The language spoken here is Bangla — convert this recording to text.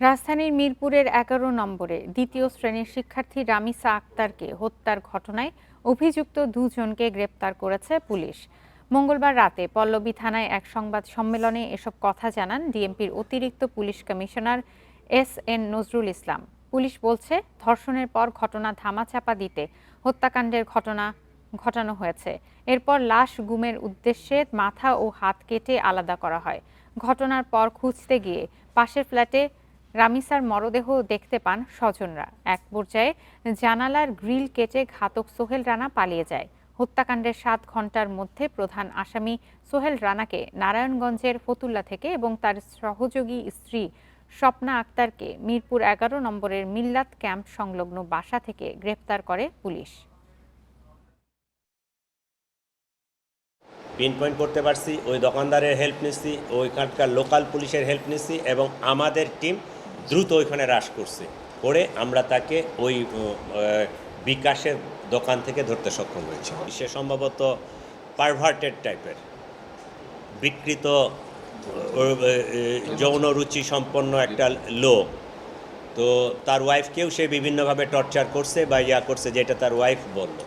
রাজধানীর মিরপুরের ১১ নম্বরে দ্বিতীয় শ্রেণীর শিক্ষার্থী রামিসা আক্তারকে হত্যার ঘটনায় অভিযুক্ত দুজনকে গ্রেপ্তার করেছে পুলিশ। মঙ্গলবার রাতে পল্লবী থানায় এক সংবাদ সম্মেলনে এসব কথা জানান ডিএমপির অতিরিক্ত police commissioner S N. Nazrul Islam. Police বলছে, ধর্ষণের পর ঘটনা ধামাচাপা দিতে হত্যাকাণ্ডের ঘটনা ঘটানো হয়েছে। এরপর লাশ গুমের উদ্দেশ্যে মাথা ও হাত কেটে আলাদা করা হয়। ঘটনার পর খুঁজতে গিয়ে পাশের ফ্ল্যাটে রামিসার মরদেহ দেখতে পান স্বজনরা। এক পর্যায়ে জানালার গ্রিল কেটে ঘাতক সোহেল রানা পালিয়ে যায়। হত্যাকাণ্ডের ৭ ঘণ্টার মধ্যে প্রধান আসামি সোহেল রানাকে নারায়ণগঞ্জের ফতুল্লা থেকে এবং তার সহযোগী স্ত্রী স্বপ্না আক্তারকে মিরপুর ১১ নম্বরের মিল্লাত ক্যাম্প সংলগ্ন বাসা থেকে গ্রেপ্তার করে পুলিশ। পিন পয়েন্ট করতে পারছি, ওই দোকানদারের হেল্প নিচ্ছি, ওইখানকার লোকাল পুলিশের হেল্প নিচ্ছি এবং আমাদের টিম দ্রুত ওইখানে হ্রাস করছে করে আমরা তাকে ওই বিকাশের দোকান থেকে ধরতে সক্ষম হয়েছি। সে সম্ভবত পারভার্টেড টাইপের বিকৃত যৌন রুচি সম্পন্ন একটা লোক। তো তার ওয়াইফকেও সে বিভিন্নভাবে টর্চার করছে বা করছে, যেটা তার ওয়াইফ বলল।